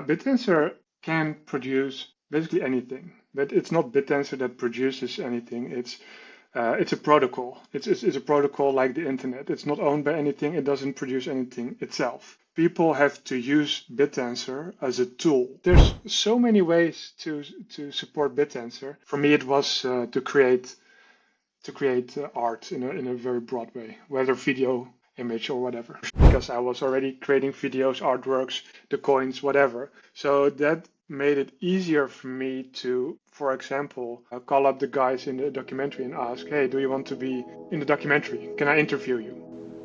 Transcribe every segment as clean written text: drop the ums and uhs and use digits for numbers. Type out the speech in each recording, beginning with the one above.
Bittensor can produce basically anything, but it's not Bittensor that produces anything. It's a protocol. It's a protocol like the internet. It's not owned by anything. It doesn't produce anything itself. People have to use Bittensor as a tool. There's so many ways to support Bittensor. For me, it was to create art in a very broad way, whether video, image, or whatever. Because I was already creating videos, artworks, the coins, whatever. So that made it easier for me to, for example, call up the guys in the documentary and ask, hey, do you want to be in the documentary? Can I interview you?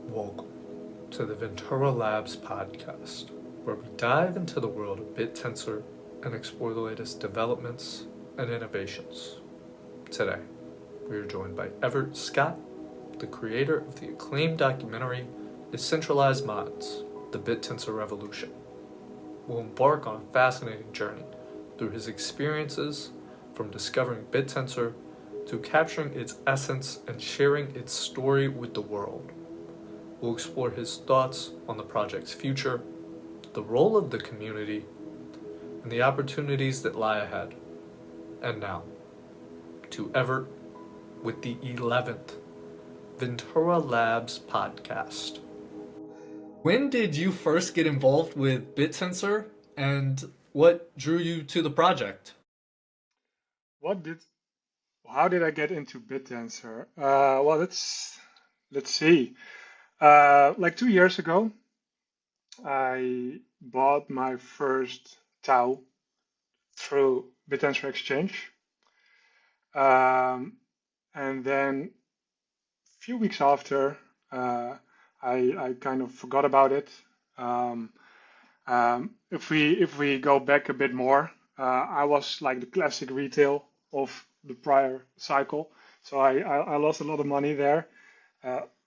Welcome to the Ventura Labs podcast, where we dive into the world of Bittensor and explore the latest developments and innovations. Today, we are joined by Evert Scott, the creator of the acclaimed documentary Decentralized Minds, The Bittensor Revolution. We'll embark on a fascinating journey through his experiences from discovering Bittensor to capturing its essence and sharing its story with the world. We'll explore his thoughts on the project's future, the role of the community, and the opportunities that lie ahead. And now, to Evert with the 11th Ventura Labs podcast. When did you first get involved with Bittensor, and what drew you to the project? How did I get into Bittensor? Well, let's see. Like 2 years ago, I bought my first TAO through Bittensor Exchange. And then a few weeks after, I kind of forgot about it. If we go back a bit more, I was like the classic retail of the prior cycle, so I lost a lot of money there.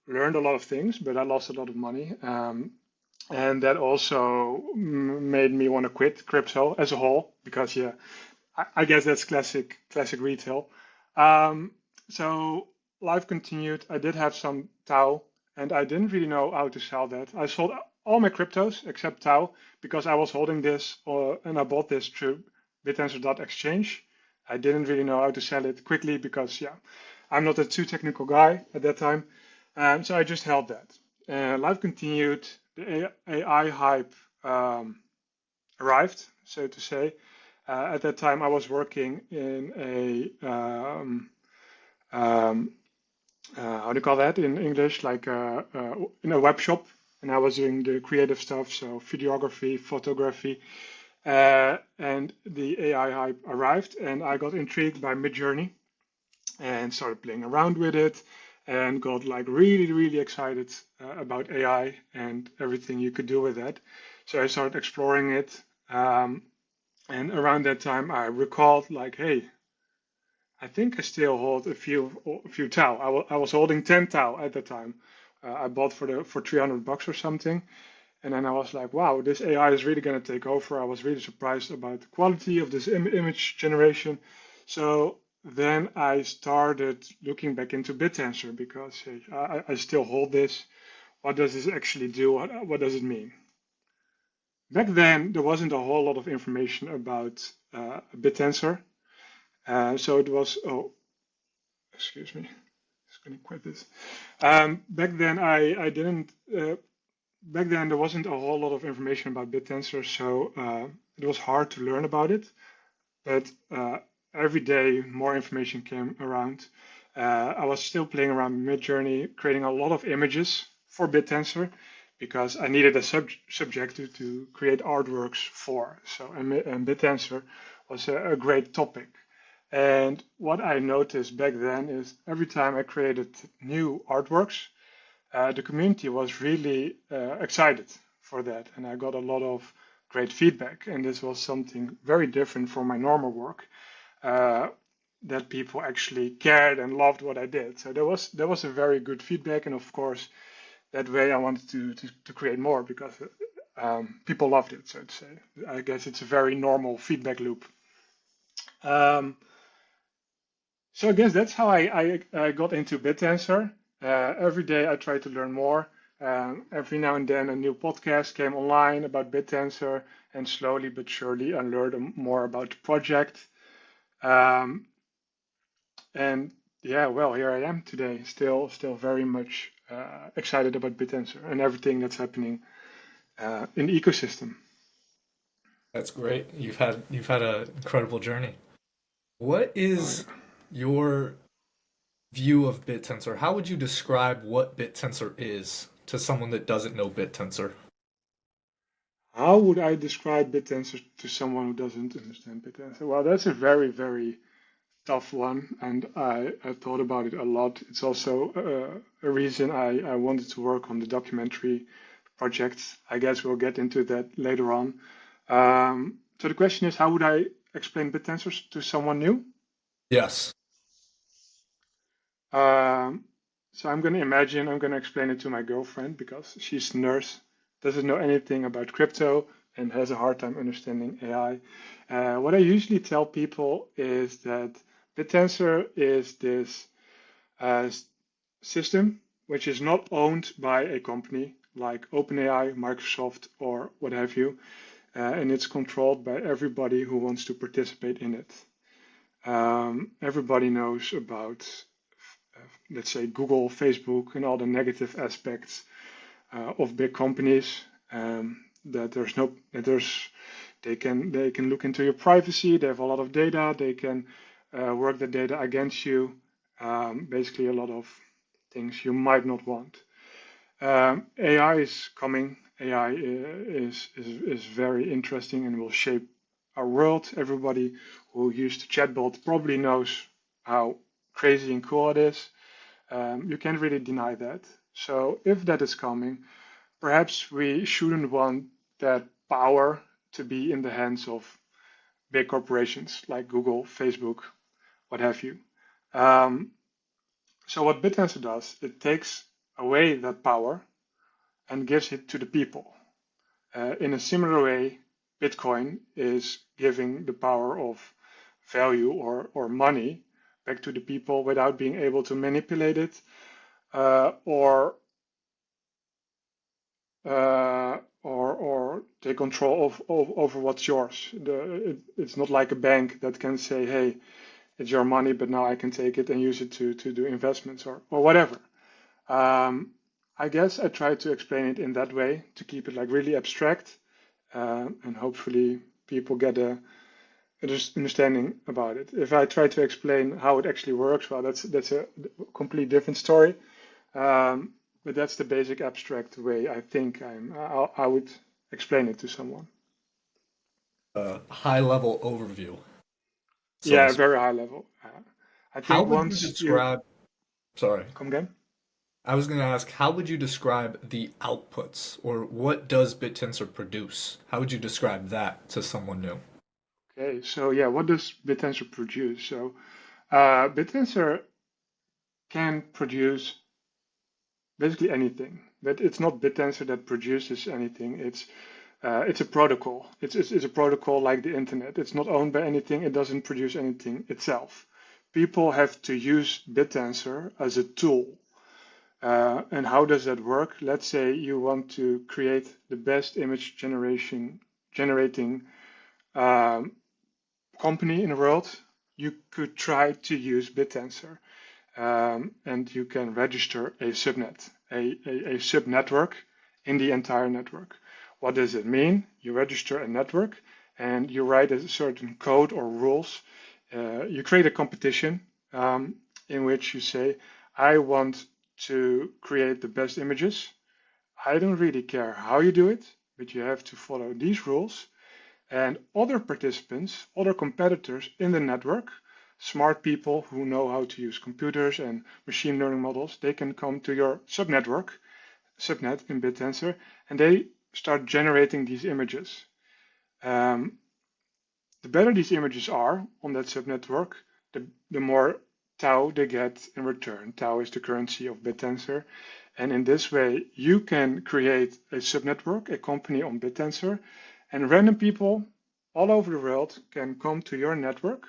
Learned a lot of things, but I lost a lot of money, and that also made me want to quit crypto as a whole because yeah, I guess that's classic retail. So life continued. I did have some TAO, and I didn't really know how to sell that. I sold all my cryptos except TAO because I was holding this, and I bought this through Bittensor.exchange. I didn't really know how to sell it quickly because yeah, I'm not a too technical guy at that time. So I just held that. Life continued. The AI hype arrived, so to say. At that time, I was working in how do you call that in English? Like in a web shop, and I was doing the creative stuff, so videography, photography, and the AI hype arrived, and I got intrigued by Midjourney and started playing around with it and got like really excited about AI and everything you could do with that. So I started exploring it. And around that time, I recalled like, hey, I think I still hold a few TAO. I was holding 10 TAO at the time. I bought for $300 or something. And then I was like, wow, this AI is really going to take over. I was really surprised about the quality of this image generation. So then I started looking back into Bittensor because hey, I still hold this. What does this actually do? What does it mean? Back then, there wasn't a whole lot of information about Bittensor. So it was, oh, excuse me, just going to quit this. Back then, I didn't, back then there wasn't a whole lot of information about Bittensor, so it was hard to learn about it. But every day, more information came around. I was still playing around with Midjourney, creating a lot of images for Bittensor because I needed a subject to create artworks for. So, and Bittensor was a great topic. And what I noticed back then is every time I created new artworks, the community was really excited for that. And I got a lot of great feedback. And this was something very different from my normal work, that people actually cared and loved what I did. So there was a very good feedback. And of course, that way I wanted to create more because people loved it, so to say. I guess it's a very normal feedback loop. So I guess that's how I got into Bittensor. Every day I try to learn more. Every now and then a new podcast came online about Bittensor, and slowly but surely I learned more about the project. Um, and yeah, well, here I am today, still very much excited about Bittensor and everything that's happening in the ecosystem. That's great. You've had an incredible journey. What Oh, yeah. is your view of BitTensor? How would you describe what BitTensor is to someone that doesn't know BitTensor? How would I describe Bittensor to someone who doesn't understand Bittensor? Well, that's a very tough one, and I thought about it a lot. It's also a reason I wanted to work on the documentary project. I guess we'll get into that later on. So the question is, how would I explain Bittensor to someone new? Yes. Um, so I'm going to imagine I'm going to explain it to my girlfriend because she's a nurse, doesn't know anything about crypto, and has a hard time understanding AI. What I usually tell people is that Bittensor is this uh, system which is not owned by a company like OpenAI, Microsoft, or what have you, and it's controlled by everybody who wants to participate in it. Everybody knows about let's say Google, Facebook, and all the negative aspects of big companies. That there's no that there's they can look into your privacy. They have a lot of data. They can work the data against you. Basically, a lot of things you might not want. AI is coming. AI is very interesting and will shape our world. Everybody who used chatbot probably knows how crazy and cool it is. You can't really deny that. So if that is coming, perhaps we shouldn't want that power to be in the hands of big corporations like Google, Facebook, what have you. Um, so what Bittensor does, it takes away that power and gives it to the people. In a similar way, Bitcoin is giving the power of value or money back to the people without being able to manipulate it or take control of over what's yours. It's not like a bank that can say, "Hey, it's your money, but now I can take it and use it to do investments or whatever." Um, I guess I try to explain it in that way to keep it like really abstract, and hopefully people get a understanding about it. If I try to explain how it actually works, well, that's a completely different story. Um, but that's the basic abstract way I think I would explain it to someone. A high level overview, so to Yeah, speak. very high level. I How think would you once you describe, sorry, come again. I was going to ask, how would you describe the outputs or what does BitTensor produce? How would you describe that to someone new? Okay, so yeah, what does Bittensor produce? So Bittensor can produce basically anything, but it's not Bittensor that produces anything. It's a protocol. It's a protocol like the internet. It's not owned by anything. It doesn't produce anything itself. People have to use Bittensor as a tool. And how does that work? Let's say you want to create the best image generating um, company in the world. You could try to use Bittensor, and you can register a subnet, a subnetwork in the entire network. What does it mean? You register a network and you write a certain code or rules. You create a competition in which you say, I want to create the best images. I don't really care how you do it, but you have to follow these rules. And other participants, other competitors in the network, smart people who know how to use computers and machine learning models, they can come to your subnet in Bittensor, and they start generating these images. Um, the better these images are on that subnetwork, the more TAO they get in return. TAO is the currency of Bittensor. And in this way, you can create a subnetwork, a company on Bittensor, and random people all over the world can come to your network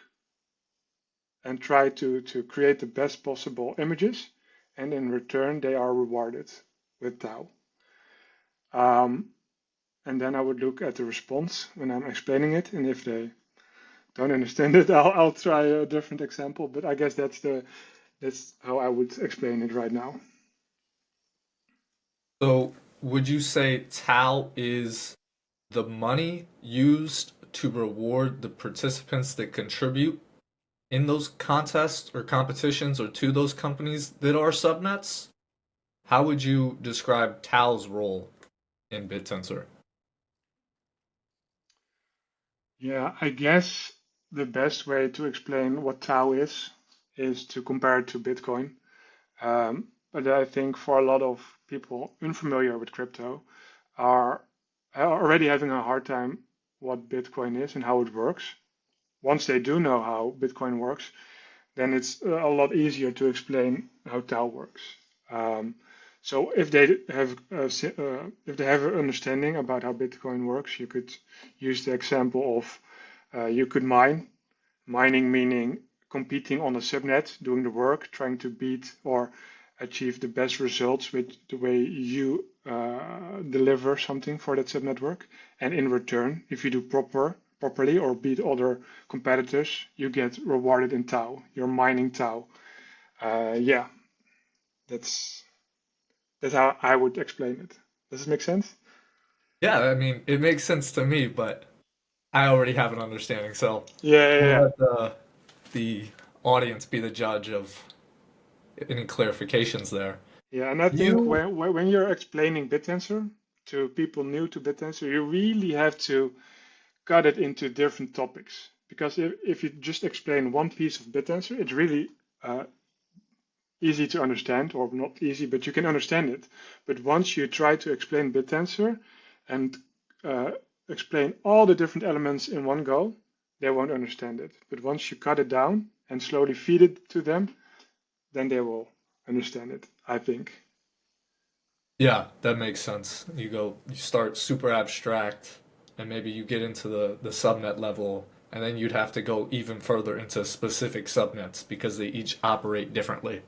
and try to create the best possible images. And in return, they are rewarded with TAO. Um, and then I would look at the response when I'm explaining it, and if they don't understand it, I'll try a different example. But I guess that's how I would explain it right now. So, would you say TAO is the money used to reward the participants that contribute in those contests or competitions or to those companies that are subnets? How would you describe TAO's role in Bittensor? Yeah, I guess the best way to explain what TAO is to compare it to Bitcoin. But I think for a lot of people unfamiliar with crypto are already having a hard time what Bitcoin is and how it works. Once they do know how Bitcoin works, then it's a lot easier to explain how TAO works. Um, so if they have an understanding about how Bitcoin works, you could use the example of you could mining meaning competing on a subnet, doing the work, trying to beat or achieve the best results with the way you deliver something for that subnetwork. And in return, if you do properly or beat other competitors, you get rewarded in TAO. You're mining TAO. Yeah, that's that's how I would explain it. Does it make sense? Yeah, I mean, it makes sense to me, but I already have an understanding, so Yeah, yeah, we'll yeah. let the audience be the judge of any clarifications there. Yeah, and I think You, when you're explaining BitTensor to people new to BitTensor, you really have to cut it into different topics. Because if you just explain one piece of BitTensor, it's really uh, easy to understand, or not easy, but you can understand it. But once you try to explain BitTensor and uh, explain all the different elements in one go, they won't understand it. But once you cut it down and slowly feed it to them, then they will understand it, I think. yeah, that makes sense. You start super abstract, and maybe you get into the subnet level, and then you'd have to go even further into specific subnets because they each operate differently.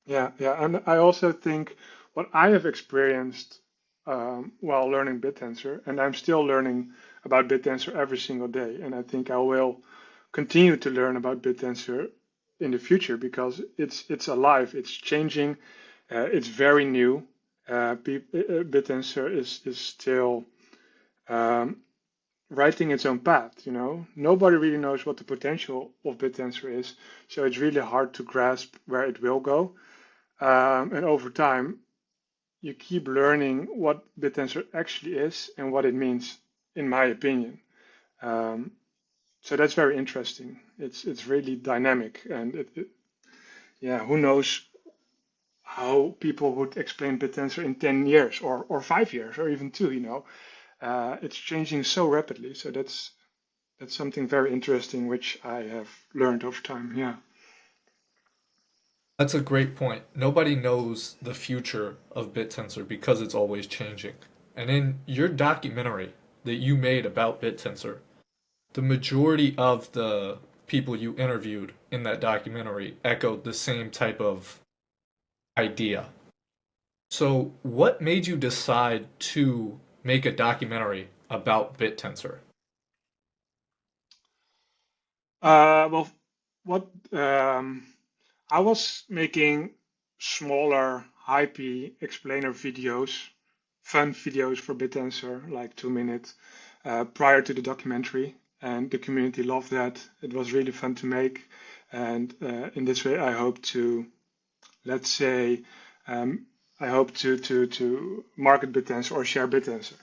Yeah, yeah, and I also think what I have experienced while learning BitTensor, and I'm still learning about BitTensor every single day, and I think I will continue to learn about BitTensor in the future because it's alive, it's changing, it's very new. BitTensor is still um, writing its own path. Nobody really knows what the potential of BitTensor is, so it's really hard to grasp where it will go. And over time, you keep learning what BitTensor actually is and what it means, in my opinion. Um, so that's very interesting. It's really dynamic, and yeah, who knows how people would explain BitTensor in 10 years or 5 years or even two. It's changing so rapidly. So that's something very interesting which I have learned over time. Yeah. That's a great point. Nobody knows the future of BitTensor because it's always changing. And in your documentary that you made about BitTensor, the majority of the people you interviewed in that documentary echoed the same type of idea. So, what made you decide to make a documentary about BitTensor? Well, what I was making smaller, hypey explainer videos, fun videos for BitTensor, like 2 minutes, prior to the documentary, and the community loved that. It was really fun to make, and in this way, I hope to, let's say, um, I hope to market BitTensor or share BitTensor.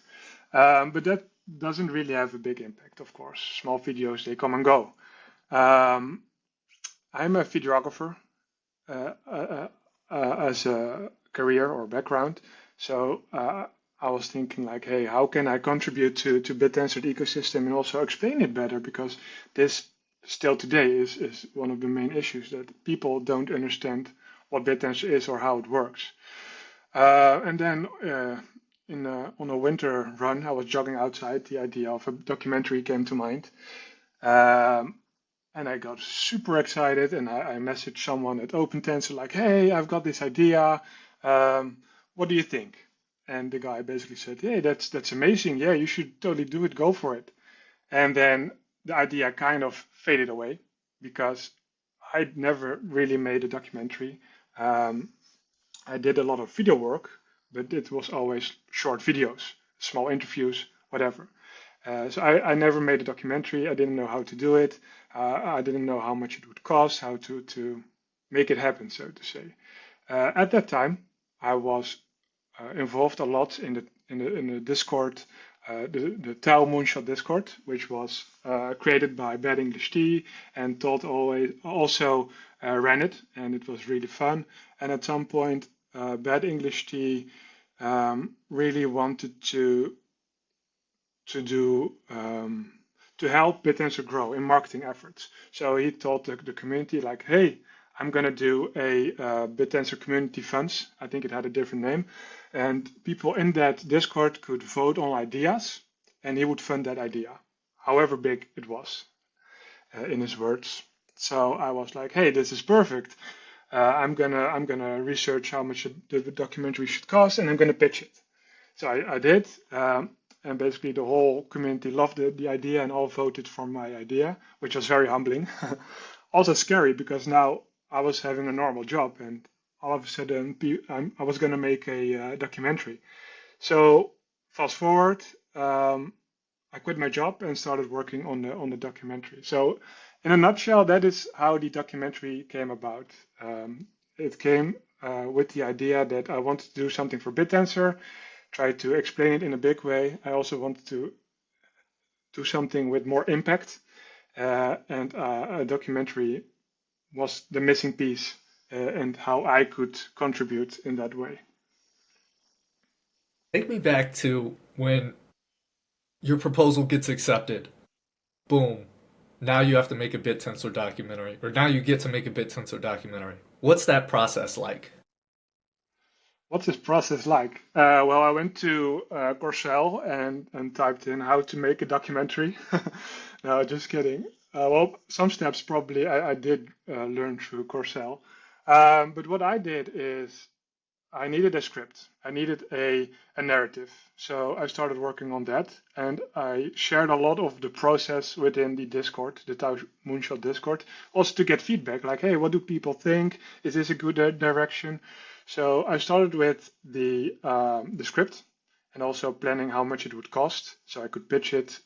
But that doesn't really have a big impact, of course. Small videos, they come and go. Um, I'm a videographer as a career or background. So I was thinking like, hey, how can I contribute to Bittensor ecosystem and also explain it better? Because this still today is one of the main issues that people don't understand what Bittensor is or how it works. And then on a winter run, I was jogging outside. The idea of a documentary came to mind. Um, and I got super excited and I messaged someone at OpenTensor like, hey, I've got this idea. What do you think? and the guy basically said, "Hey, that's amazing. Yeah, you should totally do it. Go for it." And then the idea kind of faded away because I'd never really made a documentary. Um, I did a lot of video work, but it was always short videos, small interviews, whatever. So I never made a documentary. I didn't know how to do it. I didn't know how much it would cost, how to make it happen, so to say. At that time, I was involved a lot in the Discord, the TAO Moonshot Discord, which was created by Bad English Tea, and Todd always also ran it, and it was really fun. And at some point, Bad English Tea really wanted to do to help Bittensor grow in marketing efforts. So he told the community like, "Hey, I'm gonna do a Bittensor Community Funds." I think it had a different name, and people in that Discord could vote on ideas, and he would fund that idea, however big it was, in his words. So I was like, "Hey, this is perfect. I'm gonna research how much the documentary should cost, and I'm gonna pitch it." So I did, and basically the whole community loved the idea and all voted for my idea, which was very humbling. Also scary because now I was having a normal job and all of a sudden I was going to make a documentary. So fast forward, I quit my job and started working on the documentary. So in a nutshell, that is how the documentary came about. It came with the idea that I wanted to do something for Bittensor, try to explain it in a big way. I also wanted to do something with more impact, and a documentary was the missing piece, and how I could contribute in that way. Take me back to when your proposal gets accepted. Boom. Now you have to make a BitTensor documentary, or now you get to make a BitTensor documentary. What's that process like? What's this process like? Well, I went to Corcel and typed in how to make a documentary. No, just kidding. Well, some steps probably I did learn through Corcel. But what I did is I needed a script. I needed a narrative. So I started working on that, and I shared a lot of the process within the Discord, the TAO Moonshot Discord, also to get feedback like, hey, what do people think? Is this a good direction? So I started with the script and also planning how much it would cost, so I could pitch it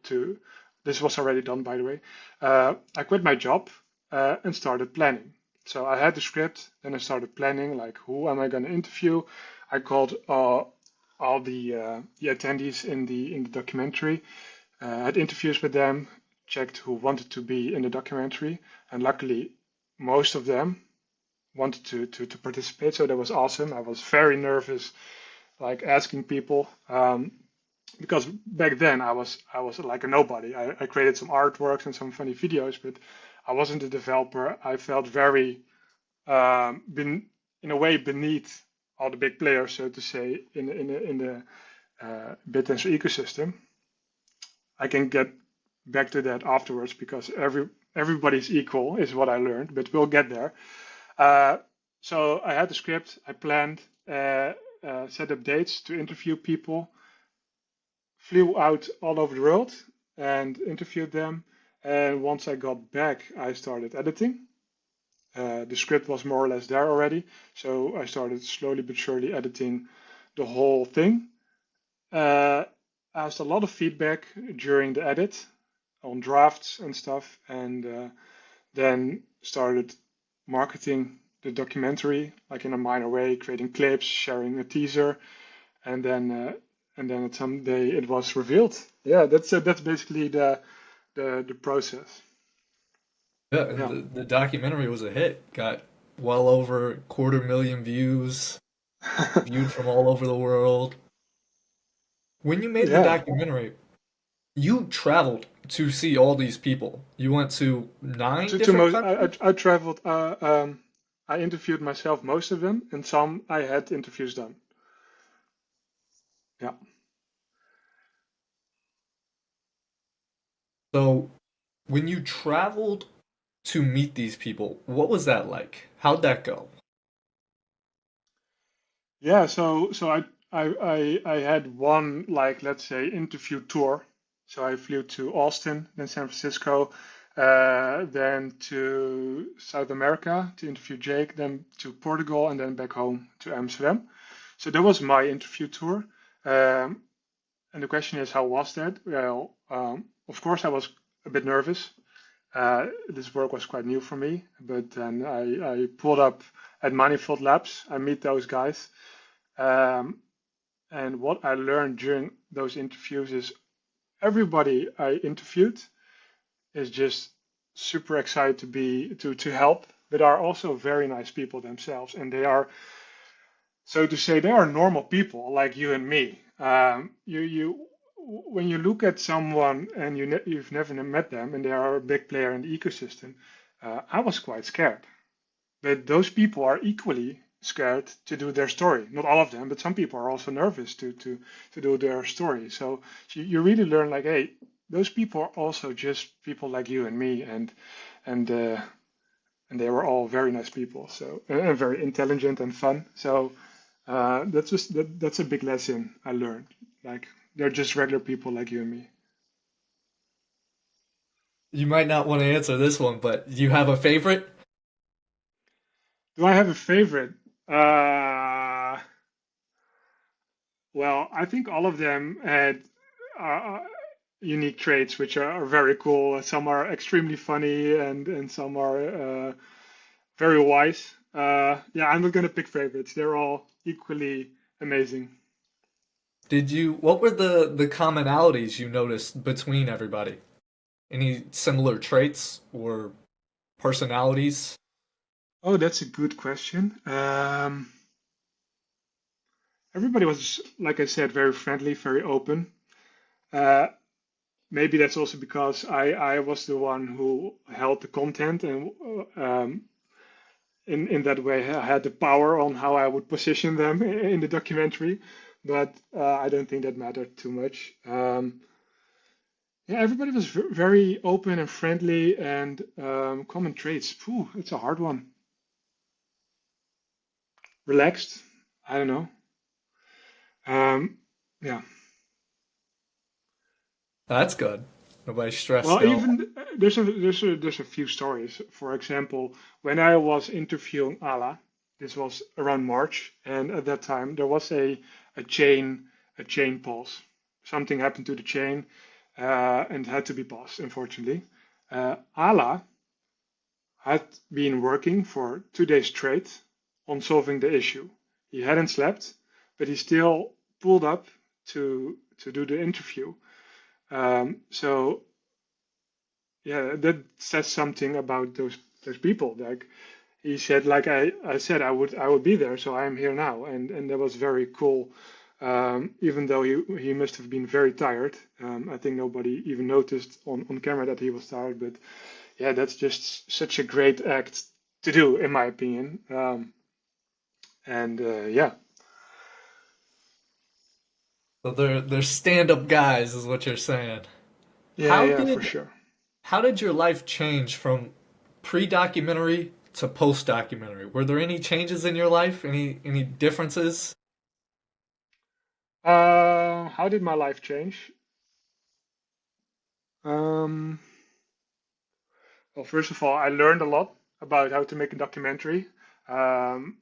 to. This was already done, by the way. I quit my job and started planning. So I had the script, then I started planning, like who am I going to interview? I called all the attendees in the documentary, had interviews with them, checked who wanted to be in the documentary, and luckily most of them wanted to participate. So that was awesome. I was very nervous, like asking people, because back then I was like a nobody. I created some artworks and some funny videos, but I wasn't a developer. I felt very been in a way beneath all the big players, so to say, in the Bittensor ecosystem. I can get back to that afterwards because everybody's equal is what I learned, but we'll get there. Uh, so I had the script, I planned, set up dates to interview people, flew out all over the world and interviewed them. And once I got back, I started editing. The script was more or less there already, so I started slowly but surely editing the whole thing. Asked a lot of feedback during the edit on drafts and stuff, and then started marketing the documentary like in a minor way, creating clips, sharing a teaser, and then at some day it was revealed. Yeah, that's basically the process. Yeah, and Yeah. the documentary was a hit. Got well over 250,000 views, viewed from all over the world. When you made the Yeah. documentary, you traveled to see all these people. You went to nine To different most, countries? I traveled. I interviewed myself most of them, and some I had interviews done. Yeah. So, when you traveled to meet these people, what was that like? How'd that go? Yeah. So I I had one, like, let's say, interview tour. So I flew to Austin, then San Francisco, then to South America to interview Jake, then to Portugal, and then back home to Amsterdam. So that was my interview tour. Um, and the question is, how was that? Well, of course, I was a bit nervous. This work was quite new for me, but then I pulled up at Manifold Labs. I meet those guys. Um, and what I learned during those interviews is everybody I interviewed is just super excited to be to help, but are also very nice people themselves, and they are, so to say, they are normal people like you and me. You when you look at someone and you've never met them and they are a big player in the ecosystem, I was quite scared. But those people are equally scared to do their story. Not all of them, but some people are also nervous to do their story. So you really learn like, hey, those people are also just people like you and me, and uh, and they were all very nice people. So and very intelligent and fun. So that's a big lesson I learned. Like they're just regular people like you and me. You might not want to answer this one, but do you have a favorite? Do I have a favorite? Uh, Well, I think all of them had unique traits which are very cool. Some are extremely funny, and some are very wise. Yeah, I'm not gonna pick favorites. They're all equally amazing. What were the commonalities you noticed between everybody? Any similar traits or personalities? Oh, that's a good question. Everybody was, like I said, very friendly, very open. Uh, Maybe that's also because I was the one who held the content, and in that way I had the power on how I would position them in the documentary, but I don't think that mattered too much. Yeah, everybody was very open and friendly, and common traits. Phew, it's a hard one. Relaxed. I don't know. Um, yeah. That's good. Nobody's stressed Well, out. even there's a few stories. For example, when I was interviewing Ala, this was around March, and at that time there was a chain a chain pause. Something happened to the chain, and had to be paused, unfortunately. Ala had been working for 2 days straight on solving the issue. He hadn't slept, but he still pulled up to do the interview. So yeah, that says something about those people. Like he said, like I said, I would be there, so I am here now, and that was very cool. Even though he must have been very tired, I think nobody even noticed on camera that he was tired. But yeah, that's just such a great act to do, in my opinion. And yeah, So they're stand-up guys, is what you're saying. yeah, How yeah, for did sure. how did your life change from pre-documentary to post-documentary? Were there any changes in your life? Any differences? How did my life change? Um, well, first of all, I learned a lot about how to make a documentary. Um,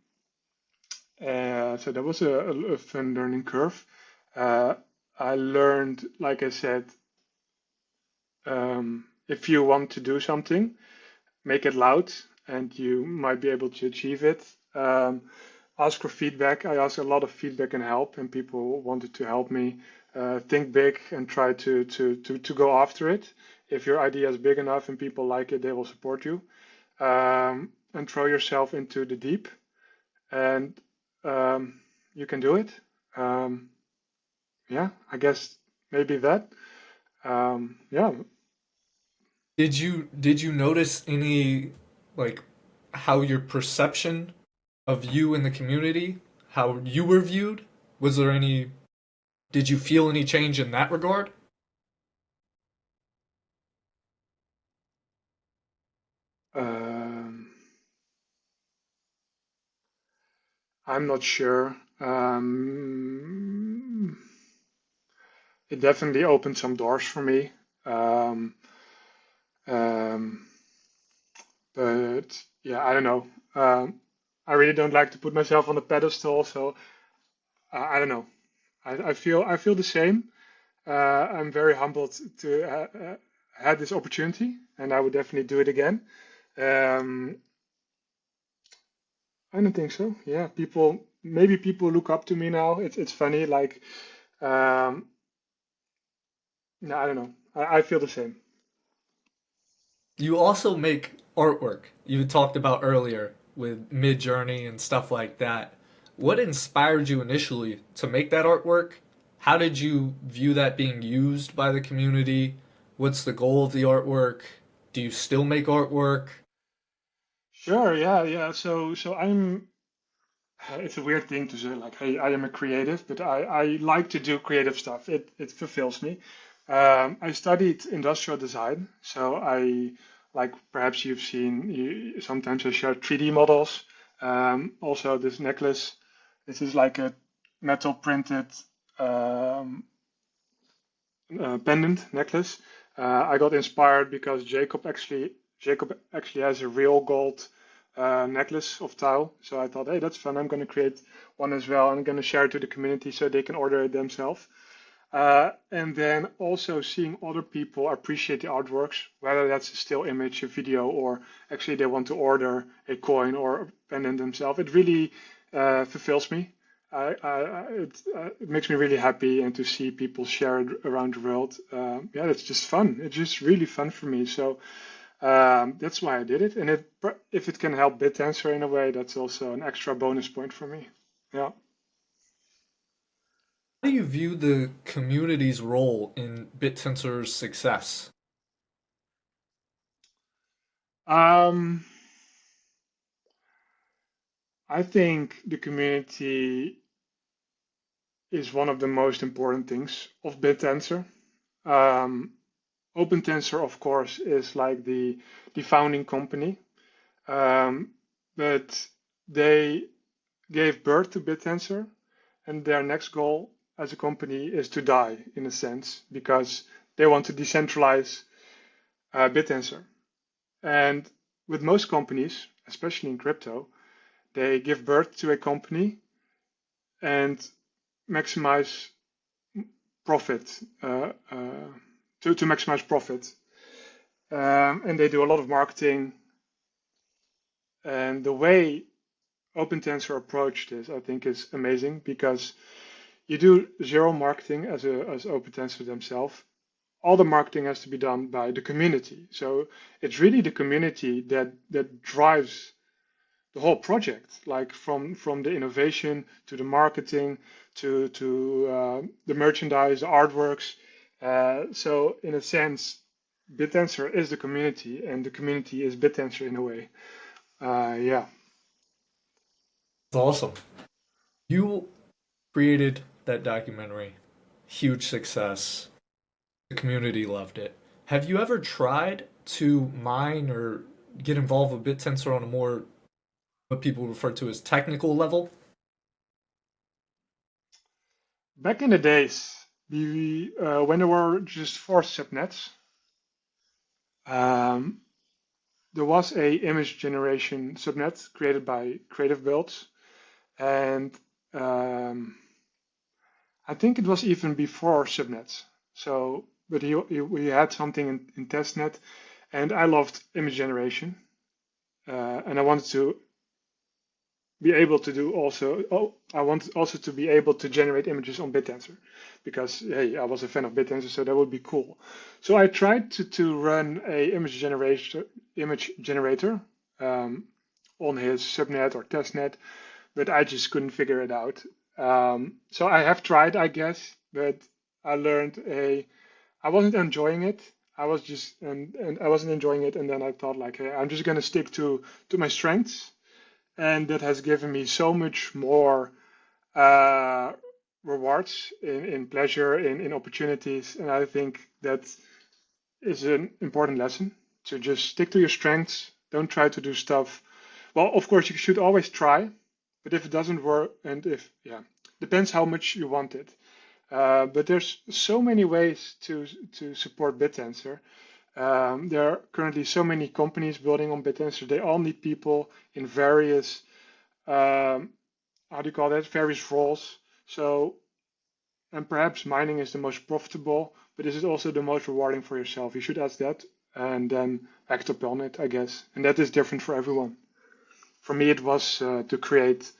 so that was a fun learning curve. Uh, I learned, like I said, if you want to do something, make it loud, and you might be able to achieve it. Ask for feedback. I asked a lot of feedback and help, and people wanted to help me. Think big and try to go after it. If your idea is big enough and people like it, they will support you. And throw yourself into the deep, and you can do it. Um, yeah, I guess maybe that. Yeah. Did you notice any, like, how your perception of you in the community, how you were viewed? Was there any Did you feel any change in that regard? Um, I'm not sure. it definitely opened some doors for me. Um, um, but yeah, I don't know. I really don't like to put myself on a pedestal, so I don't know. I feel the same. I'm very humbled to had this opportunity, and I would definitely do it again. Um, I don't think so. Yeah, maybe people look up to me now. It's funny, like, um, no, I don't know. I feel the same. You also make artwork. You talked about earlier with Midjourney and stuff like that. What inspired you initially to make that artwork? How did you view that being used by the community? What's the goal of the artwork? Do you still make artwork? Sure, yeah, yeah. So it's a weird thing to say, like, hey, I am a creative, but I like to do creative stuff. It fulfills me. I studied industrial design, so I like perhaps you've seen sometimes I share 3D models. Also, this necklace. This is like a metal printed um, pendant necklace. I got inspired because Jacob actually has a real gold necklace of tile. So I thought, hey, that's fun. I'm going to create one as well. I'm going to share it to the community so they can order it themselves. And then also seeing other people appreciate the artworks, whether that's a still image, a video, or actually they want to order a coin or a pendant themselves. It really fulfills me. It makes me really happy, and to see people share it around the world. Yeah, it's just fun. It's just really fun for me. So that's why I did it. And if it can help BitTensor in a way, that's also an extra bonus point for me. Yeah. How do you view the community's role in BitTensor's success? Um, I think the community is one of the most important things of BitTensor. Um, OpenTensor, of course, is like the founding company, um, but they gave birth to BitTensor, and their next goal as a company is to die, in a sense, because they want to decentralize BitTensor. And with most companies, especially in crypto, they give birth to a company and maximize profit to maximize profit. And they do a lot of marketing. And the way OpenTensor approached this, I think, is amazing because you do zero marketing as OpenTensor themselves. All the marketing has to be done by the community. So it's really the community that drives the whole project, like from the innovation to the marketing to the merchandise, the artworks. So in a sense, BitTensor is the community, and the community is BitTensor in a way. Yeah. It's awesome. You created that documentary. Huge success. The community loved it. Have you ever tried to mine or get involved with BitTensor on a more what people refer to as technical level? Back in the days, when there were just four subnets, um, there was a image generation subnet created by Creative Builds, and um, I think it was even before subnets. So, but we had something in testnet, and I loved image generation, and I wanted to be able to do also. Oh, I wanted also to be able to generate images on BitTensor, because hey, I was a fan of BitTensor, so that would be cool. So I tried to run a image generator um, on his subnet or testnet, but I just couldn't figure it out. So I have tried, I guess, but I learned I wasn't enjoying it. I wasn't enjoying it, and then I thought like, hey, I'm just gonna stick to my strengths, and that has given me so much more uh, rewards in pleasure, in opportunities, and I think that is an important lesson to just stick to your strengths. Don't try to do stuff. Well, of course, you should always try, but if it doesn't work, and if, yeah, depends how much you want it. But there's so many ways to support Bittensor. There are currently so many companies building on Bittensor. They all need people in various, um, how do you call that, various roles. So, and perhaps mining is the most profitable, but is it also the most rewarding for yourself? You should ask that and then act upon it, I guess. And that is different for everyone. For me, it was to create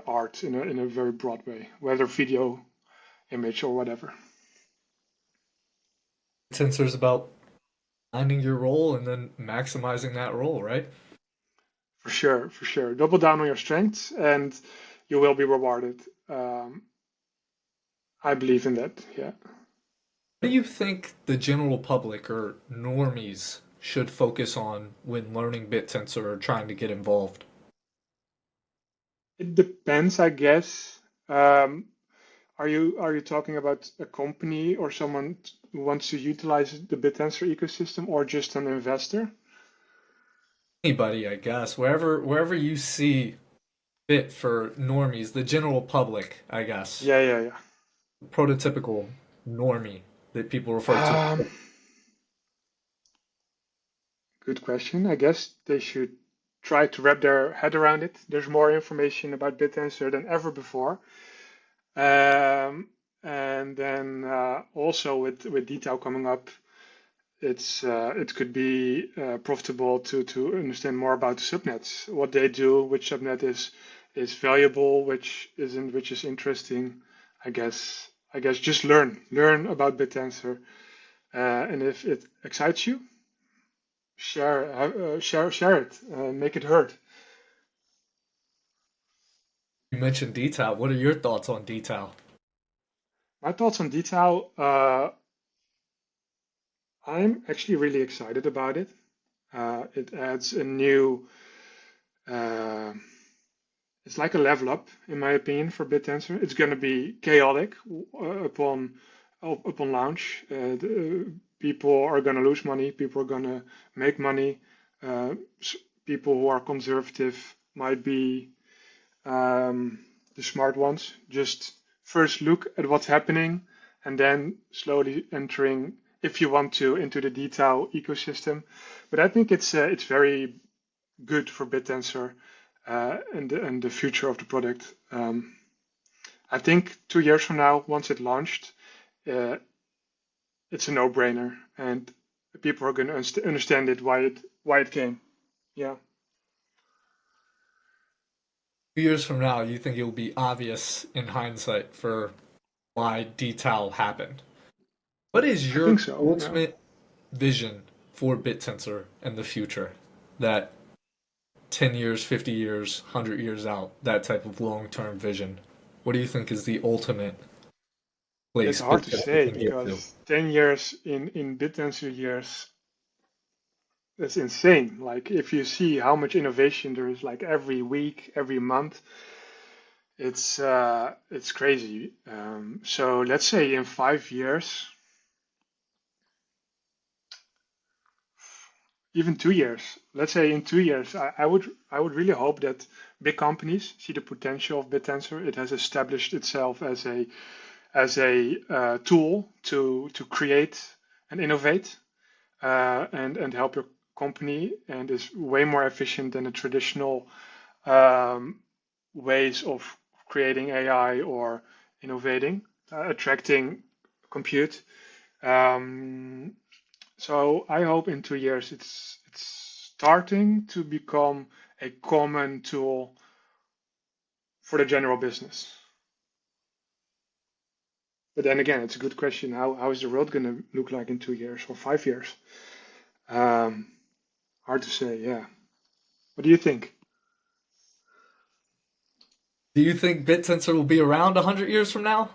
art in a very broad way, whether video, image, or whatever. Tensor's about finding your role and then maximizing that role, right? For sure, for sure. Double down on your strengths, and you will be rewarded. Um, I believe in that. Yeah. What do you think the general public or normies should focus on when learning BitTensor or trying to get involved? It depends, I guess. Um, are you talking about a company or someone who wants to utilize the Bittensor ecosystem, or just an investor? Anybody, I guess, wherever you see fit for normies, the general public, I guess, Yeah, yeah, yeah. prototypical normie that people refer to. Um, Good question. I guess they should try to wrap their head around it. There's more information about Bittensor than ever before. Um, and then also with detail coming up, it could be profitable to understand more about the subnets, what they do, which subnet is valuable, which isn't, which is interesting. I guess just learn about Bittensor, and if it excites you, share it, make it heard. You mentioned dTAO. What are your thoughts on dTAO? My thoughts on detail. I'm actually really excited about it. It adds a new. Uh, it's like a level up, in my opinion, for BitTensor. It's going to be chaotic upon launch. People are going to lose money. People are going to make money. Uh, People who are conservative might be the smart ones. Just first look at what's happening and then slowly entering, if you want to, into the detail ecosystem. But I think it's very good for Bittensor and the future of the product. I think 2 years from now, once it launched, uh, it's a no-brainer, and people are going to understand it why it came. Yeah. 2 years from now, you think it will be obvious in hindsight for why dTAO happened. What is I think your so. Yeah. ultimate vision for BitTensor in the future? That 10 years, 50 years, 100 years out, that type of long-term vision. What do you think is the ultimate That's place hard to BitTensor say can get to? because 10 years in Bittensor years, that's insane. Like if you see how much innovation there is, like every week, every month, it's crazy. So let's say in 5 years, even 2 years. Let's say in 2 years, I would really hope that big companies see the potential of Bittensor. It has established itself as a tool to create and innovate, and help your company, and is way more efficient than the traditional um, ways of creating AI or innovating, attracting compute. Um, so I hope in 2 years it's starting to become a common tool for the general business. But then again, it's a good question. How is the world going to look like in 2 years or 5 years? Um, Hard to say. Yeah. What do you think? Do you think BitTensor will be around 100 years from now?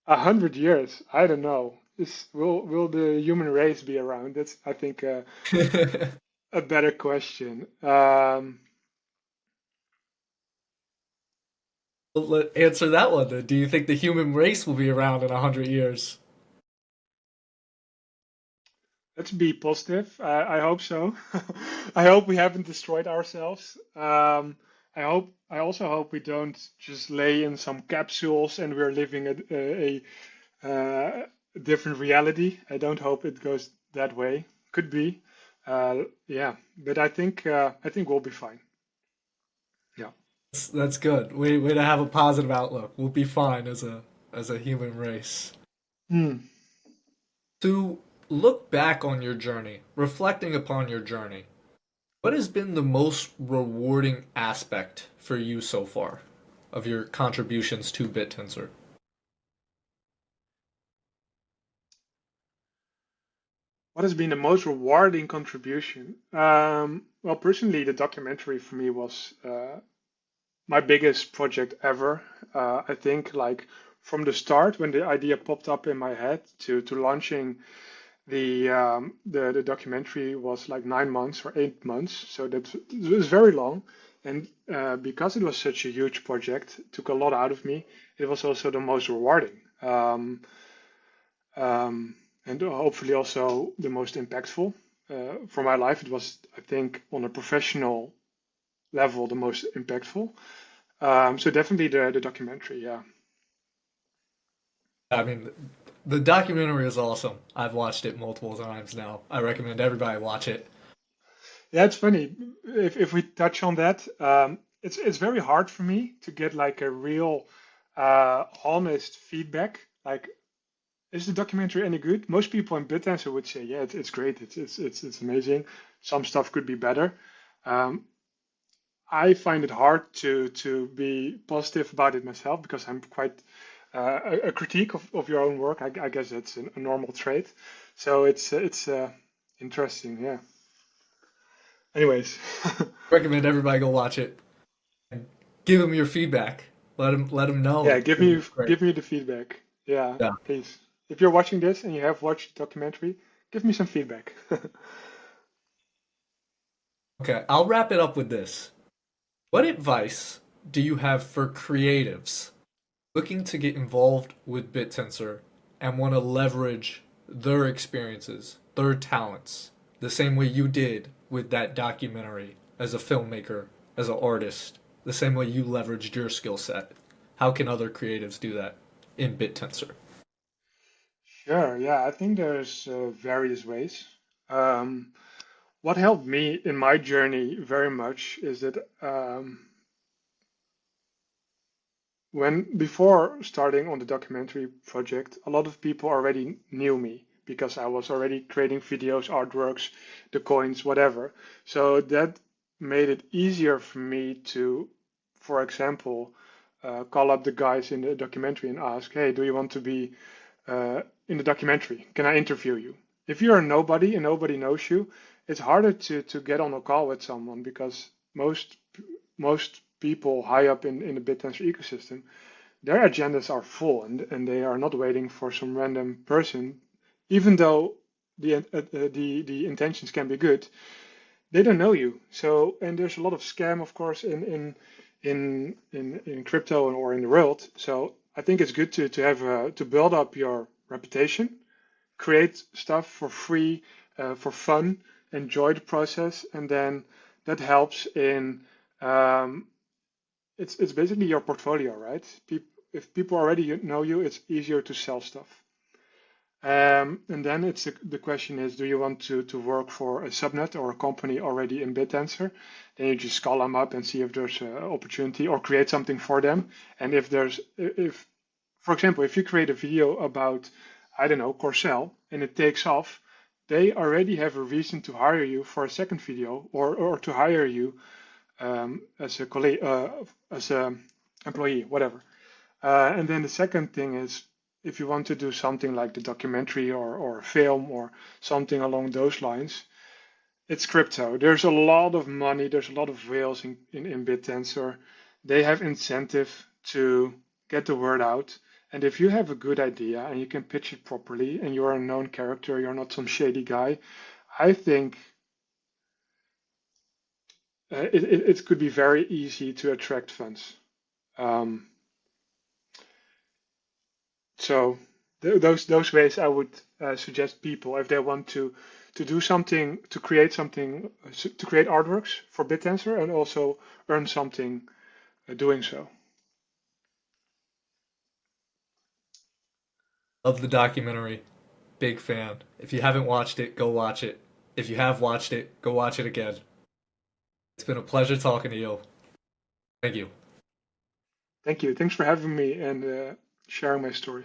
100 years? I don't know. Will the human race be around? That's, I think, a better question. Well, answer that one then. Do you think the human race will be around in 100 years? Let's be positive. I hope so. I hope we haven't destroyed ourselves. I also hope we don't just lay in some capsules and we're living a different reality. I don't hope it goes that way. Could be, yeah, but I think we'll be fine. Yeah. That's good. Way to have a positive outlook. We'll be fine as a human race. Hmm. To look back on your journey, reflecting upon your journey, what has been the most rewarding aspect for you so far of your contributions to Bittensor? What has been the most rewarding contribution? Well, personally, the documentary for me was my biggest project ever. I think like from the start when the idea popped up in my head to launching the documentary was like 9 months or 8 months, so that it was very long. And because it was such a huge project, it took a lot out of me. It was also the most rewarding, and hopefully also the most impactful for my life. It was, I think, on a professional level, the most impactful. So definitely the documentary, yeah. I mean, the documentary is awesome. I've watched it multiple times now. I recommend everybody watch it. Yeah, it's funny. If we touch on that, it's very hard for me to get like a real honest feedback. Like, is the documentary any good? Most people in BitAnswer would say, yeah, it's great. It's amazing. Some stuff could be better. Um, I find it hard to be positive about it myself because I'm quite a critique of your own work. I guess that's a normal trait. So it's interesting. Yeah. Anyways. Recommend everybody go watch it and give them your feedback. Let them know Yeah, it was great. give me the feedback. Yeah, Yeah. please. If you're watching this and you have watched the documentary, give me some feedback. Okay, I'll wrap it up with this. What advice do you have for creatives looking to get involved with BitTensor and want to leverage their experiences, their talents, the same way you did with that documentary as a filmmaker, as an artist, the same way you leveraged your skill set? How can other creatives do that in BitTensor? Sure, yeah, I think there's various ways. Um, what helped me in my journey very much is that when before starting on the documentary project, a lot of people already knew me because I was already creating videos, artworks, the coins, whatever. So that made it easier for me to, for example, call up the guys in the documentary and ask, "Hey, do you want to be in the documentary? Can I interview you?" If you're a nobody and nobody knows you, it's harder to get on a call with someone because most people high up in the BitTensor ecosystem, their agendas are full and they are not waiting for some random person, even though the intentions can be good. They don't know you. So and there's a lot of scam, of course, in crypto or in the world. So I think it's good to have to build up your reputation, create stuff for free, for fun, enjoy the process, and then that helps in um, it's basically your portfolio, right? If people already know you, it's easier to sell stuff. And then the question is, do you want to work for a subnet or a company already in Bittensor? Then you just call them up and see if there's an opportunity or create something for them. And if, for example, if you create a video about, I don't know, Corcel and it takes off, they already have a reason to hire you for a second video or to hire you as a colleague, as a employee, whatever. And then the second thing is if you want to do something like the documentary or film or something along those lines, it's crypto. There's a lot of money, there's a lot of whales in BitTensor. They have incentive to get the word out. And if you have a good idea and you can pitch it properly and you're a known character, you're not some shady guy, I think it could be very easy to attract funds. Um, so those ways I would suggest people if they want to do something, to create something, to create artworks for Bittensor and also earn something doing so. Love the documentary. Big fan. If you haven't watched it, go watch it. If you have watched it, go watch it again. It's been a pleasure talking to you. Thank you. Thank you. Thanks for having me and sharing my story.